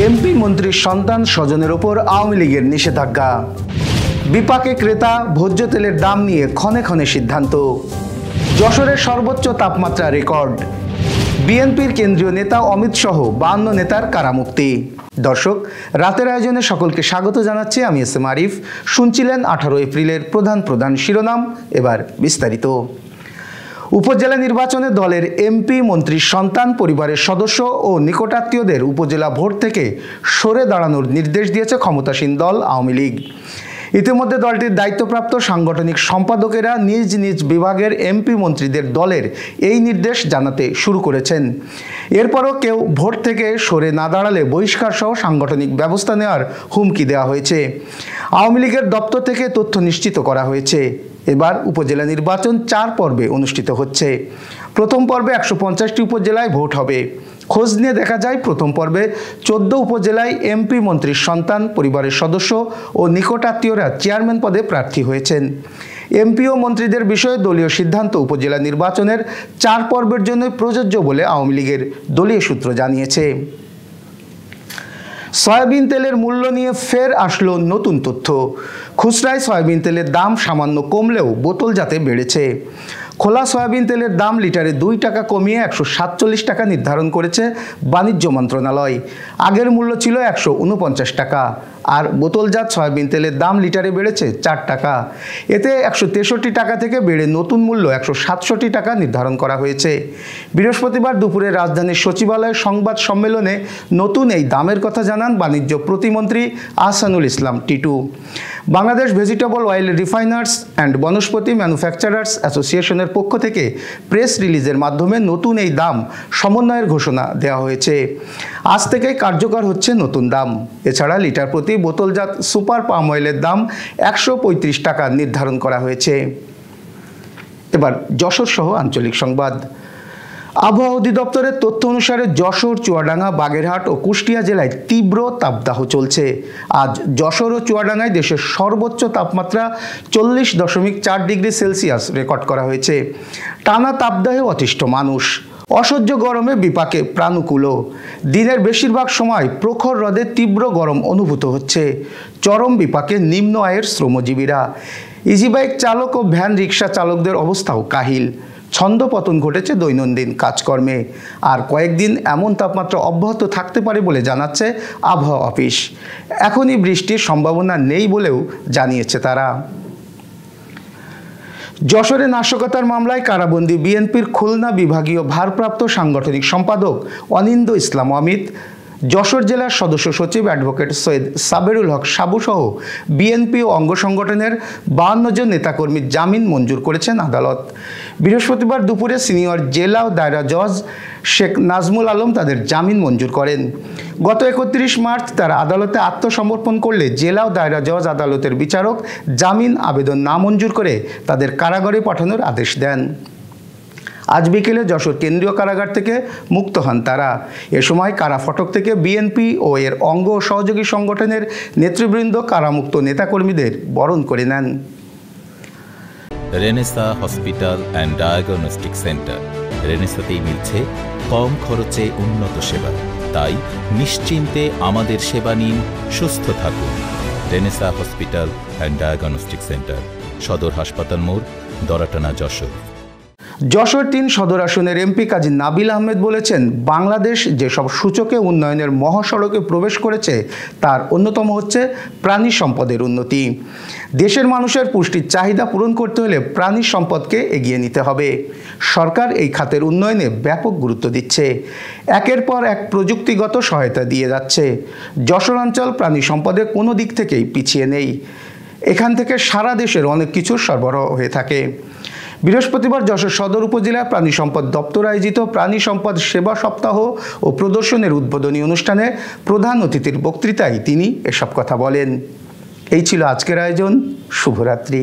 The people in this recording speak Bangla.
এমপি মন্ত্রীর সন্তান স্বজনের ওপর আওয়ামী লীগের নিষেধাজ্ঞা। বিপাকে ক্রেতা, ভোজ্য তেলের দাম নিয়ে ক্ষণে ক্ষণে সিদ্ধান্ত। যশোরের সর্বোচ্চ তাপমাত্রা রেকর্ড। বিএনপির কেন্দ্রীয় নেতা অমিত সহ 52 নেতার কারামুক্তি। দর্শক, রাতের আয়োজনে সকলকে স্বাগত জানাচ্ছি। আমি এস.এম. আরিফ। শুনছিলেন 18 এপ্রিলের প্রধান শিরোনাম, এবার বিস্তারিত। উপজেলা নির্বাচনে দলের এমপি, মন্ত্রীর সন্তান, পরিবারের সদস্য ও নিকটাত্মীয়দের উপজেলা ভোট থেকে সরে দাঁড়ানোর নির্দেশ দিয়েছে ক্ষমতাসীন দল আওয়ামী লীগ। ইতিমধ্যে দলটির দায়িত্বপ্রাপ্ত সাংগঠনিক সম্পাদকেরা নিজ নিজ বিভাগের এমপি মন্ত্রীদের দলের এই নির্দেশ জানাতে শুরু করেছেন। এরপরও কেউ ভোট থেকে সরে না দাঁড়ালে বহিষ্কার সহ সাংগঠনিক ব্যবস্থা নেওয়ার হুমকি দেওয়া হয়েছে। আওয়ামী লীগের দপ্তর থেকে তথ্য নিশ্চিত করা হয়েছে। এবার উপজেলা নির্বাচন 4 পর্বে অনুষ্ঠিত হচ্ছে। প্রথম পর্বে 150টি উপজেলায় ভোট হবে। খোঁজ নিয়ে দেখা যায়, প্রথম পর্বে 14 উপজেলায় এমপি, মন্ত্রীর সন্তান, পরিবারের সদস্য ও নিকটাত্মীয়রা চেয়ারম্যান পদে প্রার্থী হয়েছেন। এমপি ও মন্ত্রীদের বিষয়ে দলীয় সিদ্ধান্ত উপজেলা নির্বাচনের 4 পর্বের জন্য প্রযোজ্য বলে আওয়ামী লীগের দলীয় সূত্র জানিয়েছে। সয়াবিন তেলের মূল্য নিয়ে ফের আসলো নতুন তথ্য। খুচরায় সয়াবিন তেলের দাম সামান্য কমলেও বোতলজাতে বেড়েছে। খোলা সয়াবিন তেলের দাম লিটারে 2 টাকা কমিয়ে 147 টাকা নির্ধারণ করেছে বাণিজ্য মন্ত্রণালয়। আগের মূল্য ছিল 149 টাকা। আর বোতলজাত সয়াবিন তেলের দাম লিটারে বেড়েছে 4 টাকা। এতে 163 টাকা থেকে বেড়ে নতুন মূল্য 167 টাকা নির্ধারণ করা হয়েছে। বৃহস্পতিবার দুপুরে রাজধানীর সচিবালয়ে সংবাদ সম্মেলনে নতুন এই দামের কথা জানান বাণিজ্য প্রতিমন্ত্রী Ahsanul Islam Titu. Bangladesh vegetable oil refiners and vanaspati manufacturers অ্যাসোসিয়েশনের পক্ষ থেকে প্রেস রিলিজের মাধ্যমে নতুন এই দাম সমন্বয়ের ঘোষণা দেওয়া হয়েছে। আজ থেকে কার্যকর হচ্ছে নতুন দাম। এছাড়া লিটার প্রতি বোতলজাত সুপার পাম অয়েলের দাম 135 টাকা নির্ধারণ করা হয়েছে। এবার যশোর সহ আঞ্চলিক সংবাদ। আবহাওয়া অধিদপ্তরের তথ্য অনুসারে যশোর, চুয়াডাঙ্গা, বাগেরহাট ও কুষ্টিয়া জেলায় তীব্র তাপদাহ চলছে। আজ যশোর ও চুয়াডাঙ্গায় দেশের সর্বোচ্চ তাপমাত্রা 40.4 ডিগ্রি সেলসিয়াস রেকর্ড করা হয়েছে। টানা তাপদাহে অতিষ্ঠ মানুষ। অসহ্য গরমে বিপাকে প্রাণকুলও। দিনের বেশিরভাগ সময় প্রখর রোদে তীব্র গরম অনুভূত হচ্ছে। চরম বিপাকে নিম্ন আয়ের শ্রমজীবীরা। ইজিবাইক চালক ও ভ্যান রিক্সা চালকদের অবস্থাও কাহিল। ছন্দপতন ঘটেছে দৈনন্দিন কাজকর্মে। আর কয়েকদিন এমন তাপমাত্রা অব্যাহত থাকতে পারে বলে জানাচ্ছে আবহাওয়া অফিস। এখনই বৃষ্টির সম্ভাবনা নেই বলেও জানিয়েছে তারা। যশোরে নাশকতার মামলায় কারাবন্দী বিএনপির খুলনা বিভাগীয় ভারপ্রাপ্ত সাংগঠনিক সম্পাদক অনিন্দ ইসলাম অমিত, যশোর জেলার সদস্য সচিব অ্যাডভোকেট সৈয়দ সাবেরুল হক সাবু সহ বিএনপি ও অঙ্গ সংগঠনের 52 জন নেতাকর্মীর জামিন মঞ্জুর করেছেন আদালত। বৃহস্পতিবার দুপুরে সিনিয়র জেলা ও দায়রা জজ শেখ নাজমুল আলম তাদের জামিন মঞ্জুর করেন। গত 31 মার্চ তারা আদালতে আত্মসমর্পণ করলে জেলা ও দায়রা জজ আদালতের বিচারক জামিন আবেদন নামঞ্জুর করে তাদের কারাগারে পাঠানোর আদেশ দেন। আজ বিকেলে যশোর কেন্দ্রীয় কারাগার থেকে মুক্ত হন তারা। এ সময় কারা ফটক থেকে বিএনপি ও এর অঙ্গ ও সহযোগী সংগঠনের নেতৃবৃন্দ কারামুক্ত নেতাকর্মীদের বরণ করে নেন। Renaissance hospital and diagnostic centre. রেনেসাতেই মিলছে কম খরচে উন্নত সেবা। তাই নিশ্চিন্তে আমাদের সেবা নিন, সুস্থ থাকুন। Renaissance hospital and diagnostic centre, সদর হাসপাতাল মোড়, দরাটানা, যশোর। যশোর 3 সদর আসনের এমপি কাজী নাবিল আহমেদ বলেছেন, বাংলাদেশ যেসব সূচকে উন্নয়নের মহাসড়কে প্রবেশ করেছে তার অন্যতম হচ্ছে প্রাণী সম্পদের উন্নতি। দেশের মানুষের পুষ্টির চাহিদা পূরণ করতে হলে প্রাণী সম্পদকে এগিয়ে নিতে হবে। সরকার এই খাতের উন্নয়নে ব্যাপক গুরুত্ব দিচ্ছে। একের পর এক প্রযুক্তিগত সহায়তা দিয়ে যাচ্ছে। যশোর অঞ্চল প্রাণী সম্পদের কোনো দিক থেকেই পিছিয়ে নেই। এখান থেকে সারা দেশের অনেক কিছুর সরবরাহ হয়ে থাকে। বৃহস্পতিবার যশোর সদর উপজেলা প্রাণী সম্পদ দপ্তর আয়োজিত প্রাণী সম্পদ সেবা সপ্তাহ ও প্রদর্শনের উদ্বোধনী অনুষ্ঠানে প্রধান অতিথির বক্তৃতায় তিনি এসব কথা বলেন। এই ছিল আজকের আয়োজন। শুভরাত্রি।